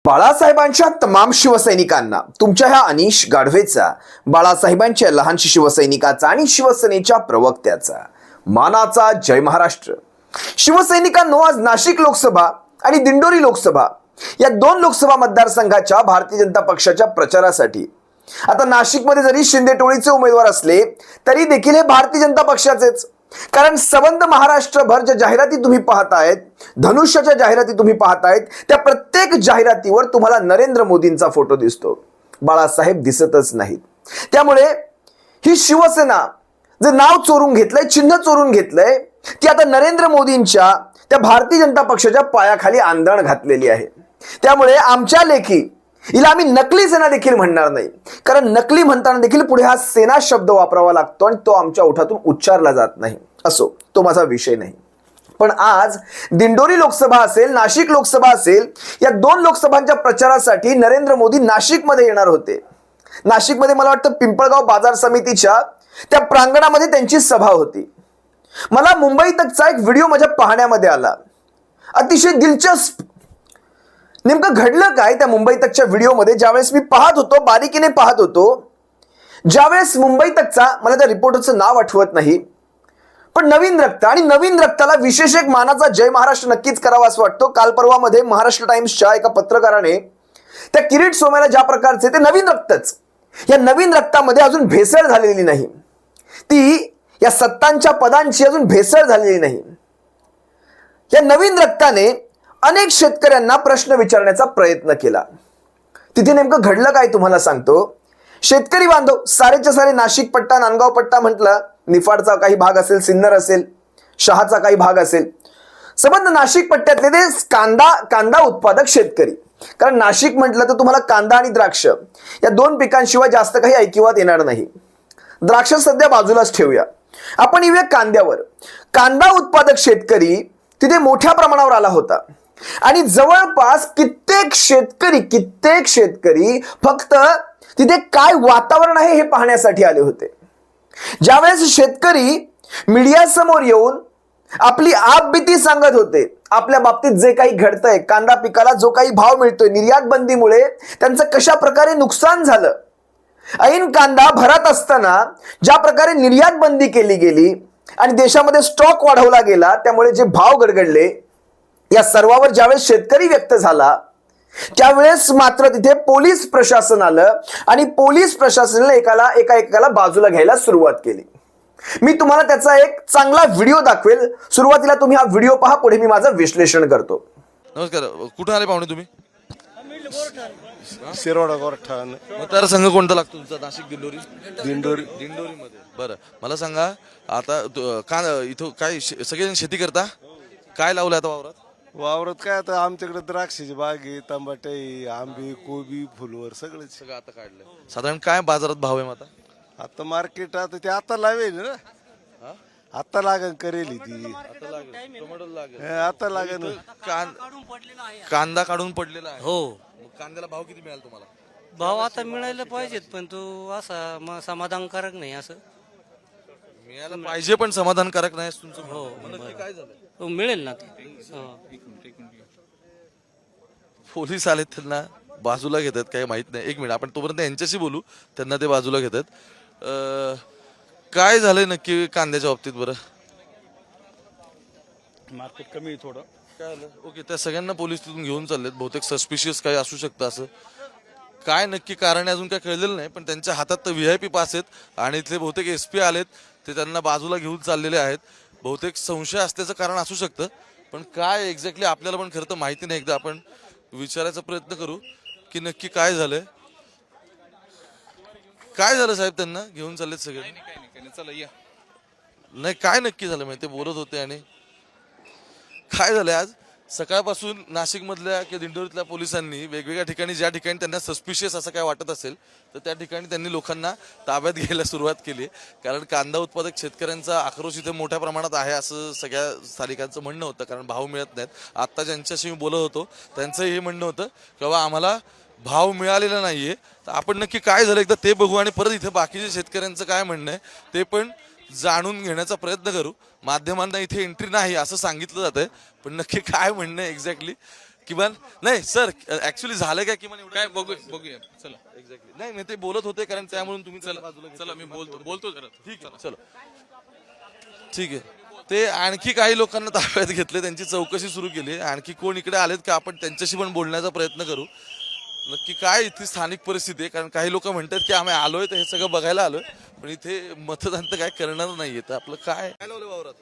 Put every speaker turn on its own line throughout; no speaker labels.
बाळासाहेबांच्या तमाम शिवसैनिकांना तुमच्या ह्या अनिश गाढवेचा, बाळासाहेबांच्या लहानशी शिवसैनिकाचा आणि शिवसेनेच्या प्रवक्त्याचा मानाचा जय महाराष्ट्र. शिवसैनिकांनो, आज नाशिक लोकसभा आणि दिंडोरी लोकसभा या दोन लोकसभा मतदारसंघाच्या भारतीय जनता पक्षाच्या प्रचारासाठी आता नाशिकमध्ये जरी शिंदे टोळीचे उमेदवार असले तरी देखील हे भारतीय जनता पक्षाचेच. कारण संबंध महाराष्ट्रभर ज्या जाहिराती तुम्ही पाहतायत, धनुष्याच्या जाहिराती तुम्ही पाहतायत, त्या प्रत्येक जाहिरातीवर तुम्हाला नरेंद्र मोदींचा फोटो दिसतो, बाळासाहेब दिसतच नाहीत. त्यामुळे ही शिवसेना जे नाव चोरून घेतलंय, चिन्ह चोरून घेतलंय, ती आता नरेंद्र मोदींच्या त्या भारतीय जनता पक्षाच्या पायाखाली आंदण घातलेली आहे. त्यामुळे आमच्या लेखी हिला आम्ही नकली सेना देखील म्हणणार नाही, कारण नकली म्हणताना देखील पुढे हा सेना शब्द वापरावा लागतो आणि तो आमच्या ओठातून उच्चारला जात नाही. असो, तो माझा विषय नाही. पण आज दिंडोरी लोकसभा असेल, नाशिक लोकसभा असेल, या दोन लोकसभांच्या प्रचारासाठी नरेंद्र मोदी नाशिकमध्ये येणार होते. नाशिकमध्ये मला वाटतं पिंपळगाव बाजार समितीच्या त्या प्रांगणामध्ये त्यांची सभा होती. मला मुंबई तकचा एक व्हिडिओ माझ्या पाहण्यामध्ये आला, अतिशय दिलचस्प. नेमकं घडलं काय त्या मुंबई तकच्या व्हिडिओमध्ये? ज्यावेळेस मी पाहत होतो, बारीकीने पाहत होतो, ज्यावेळेस मुंबई तकचा, मला त्या रिपोर्टरचं नाव आठवत नाही, पण नवीन रक्त, आणि नवीन रक्ताला विशेष एक मानाचा जय महाराष्ट्र नक्कीच करावा असं वाटतो. काल परवामध्ये महाराष्ट्र टाइम्सच्या एका पत्रकाराने त्या किरीट सोमय्याला ज्या प्रकारचे, ते नवीन रक्तच, या नवीन रक्तामध्ये अजून भेसळ झालेली नाही, ती या सत्तांच्या पदांची अजून भेसळ झालेली नाही. या नवीन रक्ताने अनेक शेतकऱ्यांना प्रश्न विचारण्याचा प्रयत्न केला. तिथे नेमकं घडलं काय तुम्हाला सांगतो. शेतकरी बांधव सारेच्या सारे, नाशिक पट्टा, नांदगाव पट्टा म्हटलं, निफाडचा काही भाग असेल, सिन्नर असेल, शहाचा काही भाग असेल, संबंध नाशिक पट्ट्यातले ते कांदा उत्पादक शेतकरी. कारण नाशिक म्हटलं तर तुम्हाला कांदा आणि द्राक्ष या दोन पिकांशिवाय जास्त काही ऐकिवात येणार नाही. द्राक्ष सध्या बाजूलाच ठेवूया, आपण येऊया कांद्यावर. कांदा उत्पादक शेतकरी तिथे मोठ्या प्रमाणावर आला होता आणि जवळपास कित्येक शेतकरी फक्त तिथे काय वातावरण आहे हे पाहण्यासाठी आले होते. ज्यावेळेस शेतकरी मीडिया समोर येऊन आपली आपबीती सांगत होते, आपल्या बाबतीत जे काही घडतंय, कांदा पिकाला जो काही भाव मिळतोय, निर्यात बंदीमुळे त्यांचं कशा प्रकारे नुकसान झालं, ऐन कांदा भरत असताना ज्या प्रकारे निर्यात बंदी केली गेली आणि देशामध्ये स्टॉक वाढवला गेला, त्यामुळे जे भाव गडगडले, या सर्वावर ज्यावेळेस शेतकरी व्यक्त झाला, त्यावेळेस मात्र तिथे पोलीस प्रशासन आलं आणि पोलीस प्रशासनाने एकाला बाजूला घ्यायला सुरुवात केली. मी तुम्हाला त्याचा एक चांगला व्हिडिओ दाखवेल. सुरुवातीला तुम्ही हा व्हिडिओ पहा, पुढे मी माझं विश्लेषण करतो.
नमस्कार, कुठे आले पाहुणे तुम्ही?
शिरोडा गोरठाण.
मतदारसंघ कोणता लागतो तुमचा? नाशिक दिंडोरी?
दिंडोरी
मध्ये. बरं, मला सांगा, आता इथं काय सगळेजण शेती करता? काय लावलं आता वावरात?
वावरात काय, आता आमच्याकडे द्राक्षाची बाग आहे, टमाटे, आंबे, कोबी, फुलवर सगळंच.
सगळं आता काढलं. साधारण काय बाजारात भाव आहे आता?
आता मार्केट आता ते आता लावेल ना, आता लागन करेल ती, आता लागन.
कांदा काढून पडलेला आहे.
हो,
मग कांद्याला भाव किती मिळाला तुम्हाला?
भाव आता मिळायला पाहिजेत, पण तो असा समाधानकारक नाही. असं
मिळायला पाहिजे पण समाधानकारक नाही तुमचं.
हो,
नक्की काय झालं?
तो मिळेल ना.
पोलीस आलेत, त्यांना बाजूला घेतात, काही माहित नाही. एक मिनिट, आपण तोपर्यंत यांच्याशी बोलू, त्यांना ते बाजूला घेतात. काय झालंय नक्की कांद्याच्या बाबतीत? बरं,
मार्केट कमी आहे थोडं.
काय झालं? ओके, त्या सगळ्यांना पोलीस तिथून घेऊन चाललेत. बहुतेक सस्पिशियस काही असू शकतं. असं काय नक्की कारण आहे अजून काय कळलेलं नाही, पण त्यांच्या हातात तर VIP पास आहेत आणि इथले बहुतेक SP आलेत, ते त्यांना बाजूला घेऊन चाललेले आहेत. बहुतेक संशय असल्याचं कारण असू शकतं, पण काय एक्झॅक्टली आपल्याला पण खरं तर माहिती नाही. एकदा आपण विचारायचा प्रयत्न करू की नक्की काय झालंय. काय झालं साहेब? त्यांना घेऊन चाललेत सगळे? नाही, काय नक्की झालं माहिती? ते बोलत होते. आणि काय झालंय, आज सकाळपासून नाशिक मधल्या किंवा दिंडोरीतल्या पोलिसांनी वेगवेगळ्या ठिकाणी, ज्या ठिकाणी त्यांना सस्पिशियस असं काय वाटत असेल तर त्या ठिकाणी त्यांनी लोकांना ताब्यात घ्यायला सुरुवात केली. कारण कांदा उत्पादक शेतकऱ्यांचा आक्रोश इथे मोठ्या प्रमाणात आहे असं सगळ्या स्थानिकांचं म्हणणं होतं, कारण भाव मिळत नाहीत. आत्ता ज्यांच्याशी मी बोलत होतो त्यांचंही हे म्हणणं होतं की बाबा आम्हाला भाव मिळालेला नाहीये, तर आपण नक्की काय झालं एकदा ते बघू आणि परत इथे बाकीच्या शेतकऱ्यांचं काय म्हणणं आहे ते पण जाणून घेण्याचा प्रयत्न करू. माध्यमांना इथे एंट्री नाही असं सांगितलं जातंय, पण नक्की काय म्हणणं आहे एक्झॅक्टली किमान नाही सर ऍक्च्युली झालं काय किमान एवढं
काय बघूया चला
एक्झॅक्टली नाही ते बोलत होते कारण त्यामुळे तुम्ही
चला मी बोलतो जरा
ठीक आहे चलो ठीक आहे ते आणखी काही लोकांना ताब्यात घेतले त्यांची चौकशी सुरू केली आणखी कोण इकडे आलेत का आपण त्यांच्याशी पण बोलण्याचा प्रयत्न करू नक्की काय इथली स्थानिक परिस्थिती आहे कारण काही लोक म्हणतात की आम्ही आलोय तर हे सगळं बघायला आलोय पण इथे मतदान तर काय करणार नाहीये तर आपलं काय लावलं वावरात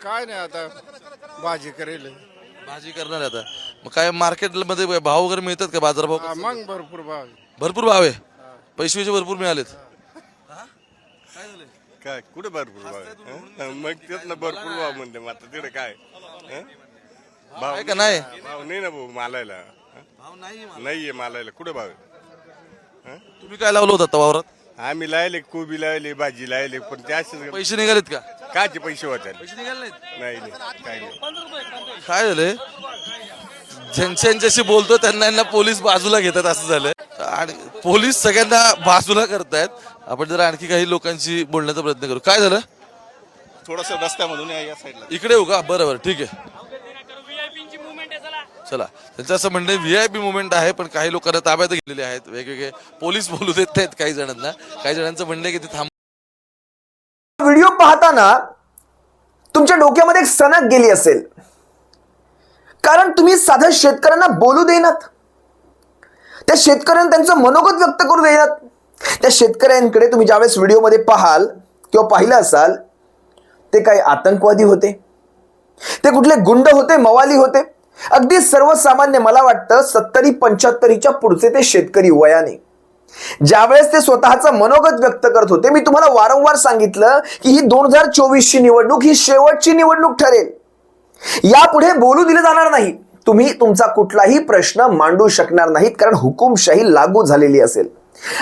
काय नाही आता भाजी करेल
भाजी करणार आहे आता मग काय मार्केटमध्ये भाव वगैरे मिळतात का बाजारभाव कसे?
मग भरपूर भाव
भरपूर भाव आहे पैसे भरपूर मिळालेत
काय कुठे भरपूर भाव मग त्यातलं भरपूर भाव म्हणते मग आता तिकडे काय भाव
आहे का नाही
भाव नाही ना भाऊ मालायला
भाव नाही
नाहीये मालायला कुठे भाव आहे?
तुम्ही काय लावलं होतं आता वावरात
आम्ही लायले कोबी लावले भाजी लावले पण ते असेच
पैसे निघालेत का
काचे पैसे होते
पैसे निघाले नाहीत
नाही नाही काय नाही
काय झालंय ज्यांच्याशी बोलतो त्यांना पोलीस बाजूला घेतात असं झालंय आणि पोलीस सगळ्यांना बाजूला करतायत आपण जरा आणखी काही लोकांशी बोलण्याचा प्रयत्न करू काय झालं
थोडस रस्त्यामधून या साईडला
इकडे येऊ का बरं ठीक आहे चला त्यांचं असं म्हणणं व्हीआयपी मुवमेंट आहे पण काही लोकांना ताब्यात घेतलेले आहेत वेगवेगळे पोलीस बोलू देत नाहीत काही जणांना काही जणांचं म्हणणं आहे की ते थांब
व्हिडिओ पाहताना तुमच्या डोक्यामध्ये एक सनक गेली असेल कारण तुम्ही साध्या शेतकऱ्यांना बोलू देणार त्या शेतकऱ्यांना त्यांचं मनोगत व्यक्त करू देणार त्या शेतकऱ्यांकडे तुम्ही ज्यावेळेस व्हिडिओमध्ये पाहाल किंवा पाहिलं असाल ते काही आतंकवादी होते ते कुठले गुंड होते मवाली होते अगदी सर्वसामान्य मला वाटतं 70-75च्या पुढचे ते शेतकरी वयाने ज्यावेळेस ते स्वतःचं मनोगत व्यक्त करत होते मी तुम्हाला वारंवार सांगितलं की ही 2024ची निवडणूक ही शेवटची निवडणूक ठरेल यापुढे बोलू दिलं जाणार नाही तुम्ही तुमचा कुठलाही प्रश्न मांडू शकणार नाहीत कारण हुकुमशाही लागू झालेली असेल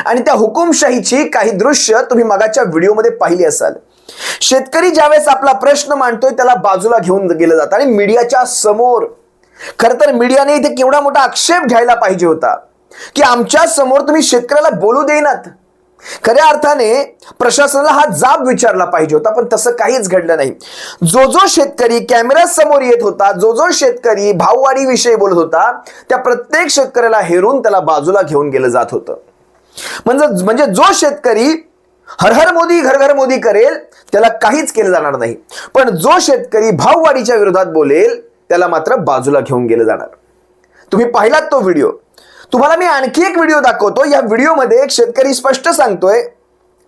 आणि त्या हुकुमशाहीची काही दृश्य तुम्ही मागाच्या व्हिडिओमध्ये पाहिली असाल शेतकरी ज्यावेळेस आपला प्रश्न मांडतोय त्याला बाजूला घेऊन गेलं जातं आणि मीडियाच्या समोर खरं तर मीडियाने इथे केवढा मोठा आक्षेप घ्यायला पाहिजे होता की आमच्या समोर तुम्ही शेतकऱ्याला बोलू देईनात खऱ्या अर्थाने प्रशासनाला हा जाब विचारला पाहिजे होता पण तसं काहीच घडलं नाही जो शेतकरी कॅमेरा समोर येत होता जो शेतकरी भाववाढी विषयी बोलत होता त्या प्रत्येक शेतकऱ्याला हेरून त्याला बाजूला घेऊन गेलं जात होतं म्हणजे जो शेतकरी हर हर मोदी घर घर मोदी करेल त्याला काहीच केलं जाणार नाही पण जो शेतकरी भाववाढीच्या विरोधात बोलेल त्याला मात्र बाजूला घेऊन गेलं जाणार तुम्ही पाहिलात तो व्हिडिओ तुम्हाला मी आणखी एक व्हिडिओ दाखवतो या व्हिडिओमध्ये एक शेतकरी स्पष्ट सांगतोय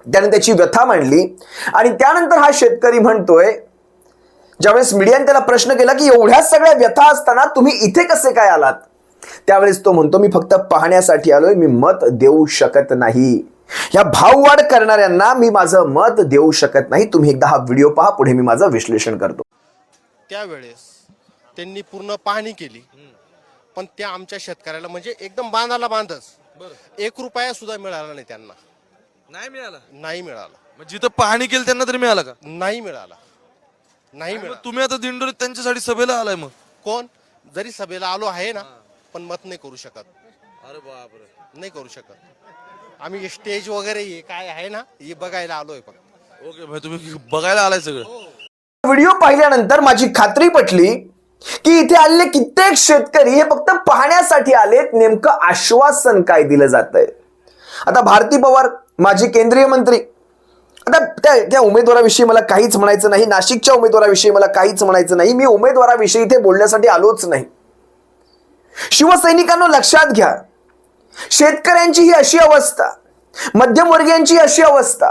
त्याने त्याची व्यथा मांडली आणि त्यानंतर हा शेतकरी म्हणतोय ज्यावेळेस मीडियाने त्याला प्रश्न केला की एवढ्या सगळ्या व्यथा असताना तुम्ही इथे कसे काय आलात त्यावेळेस तो म्हणतो मी फक्त पाहण्यासाठी आलोय मी मत देऊ शकत नाही या भाववाढ करणाऱ्यांना मी माझं मत देऊ शकत नाही तुम्ही एकदा हा व्हिडिओ पहा पुढे मी माझं विश्लेषण करतो
त्यावेळेस त्यांनी पूर्ण पाहणी केली पण त्या आमच्या शेतकऱ्याला म्हणजे एकदम बांधाला बांधच 1 रुपया सुद्धा मिळाला नाही त्यांना नाही मिळाला
मग जिथं पाहणी केली त्यांना तरी मिळाला का
नाही मिळाला
मग तुम्ही आता दिंडोरीत त्यांच्यासाठी सभेला आलाय मग
कोण जरी सभेला आलो आहे ना पण मत नाही करू शकत
अरे बापरे
नाही करू शकत आम्ही स्टेज वगैरे हे काय आहे ना हे बघायला आलोय फक्त
ओके मग तुम्ही बघायला आलाय सगळं
व्हिडिओ पाहिल्यानंतर माझी खात्री पटली की इथे आलेले कित्येक शेतकरी हे फक्त पाहण्यासाठी आलेत नेमकं आश्वासन काय दिलं जातंय आता भारती पवार माजी केंद्रीय मंत्री आता त्या उमेदवाराविषयी मला काहीच म्हणायचं नाही नाशिकच्या उमेदवाराविषयी मला काहीच म्हणायचं नाही मी उमेदवाराविषयी इथे बोलण्यासाठी आलोच नाही शिवसैनिकांनो लक्षात घ्या शेतकऱ्यांची ही अशी अवस्था मध्यमवर्गीयांची अशी अवस्था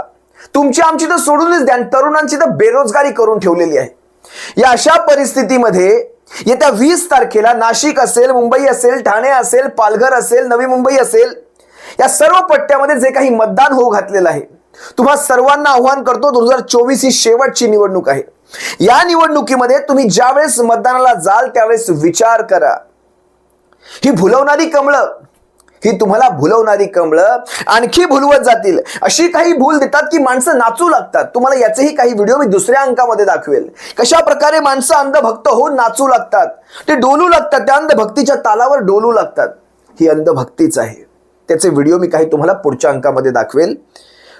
तुमची आमची तर सोडूनच द्या तरुणांची तर बेरोजगारी करून ठेवलेली आहे या अशा परिस्थितीमध्ये येत्या 20 तारखेला नाशिक असेल मुंबई असेल ठाणे असेल पालघर असेल नवी मुंबई असेल या सर्व पट्ट्यामध्ये जे काही मतदान होऊ घातलेलं आहे तुम्हा सर्वांना आव्हान करतो 2024 ही शेवटची निवडणूक आहे या निवडणुकीमध्ये तुम्ही ज्यावेळेस मतदानाला जाल त्यावेळेस विचार करा ही भुलवणारी कमळं ही तुम्हाला भुलवणारी कमळं आणखी भुलवत जातील अशी काही भूल देतात की माणसं नाचू लागतात तुम्हाला याचेही काही व्हिडिओ मी दुसऱ्या अंकामध्ये दाखवेल कशा प्रकारे माणसं अंधभक्त होऊन नाचू लागतात ते डोलू लागतात त्या अंधभक्तीच्या तालावर डोलू लागतात ही अंधभक्तीच आहे त्याचे व्हिडिओ मी काही तुम्हाला पुढच्या अंकामध्ये दाखवेल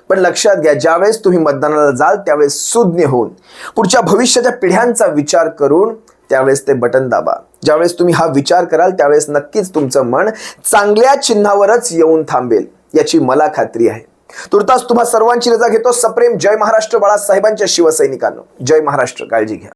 पण लक्षात घ्या ज्यावेळेस तुम्ही मतदानाला जाल त्यावेळेस सुज्ञ होऊन पुढच्या भविष्याच्या पिढ्यांचा विचार करून त्यावेळेस ते बटन दाबा. ज्यावेळेस तुम्ही हा विचार कराल त्यावेळेस नक्कीच तुमचं मन चांगल्या चिन्हावरच येऊन थांबेल याची मला खात्री आहे. तुर्तास तुम्हा सर्वांची रजा घेतो. सप्रेम जय महाराष्ट्र बाळासाहेबांच्या शिवसैनिकांनो. जय महाराष्ट्र. काळजी घ्या.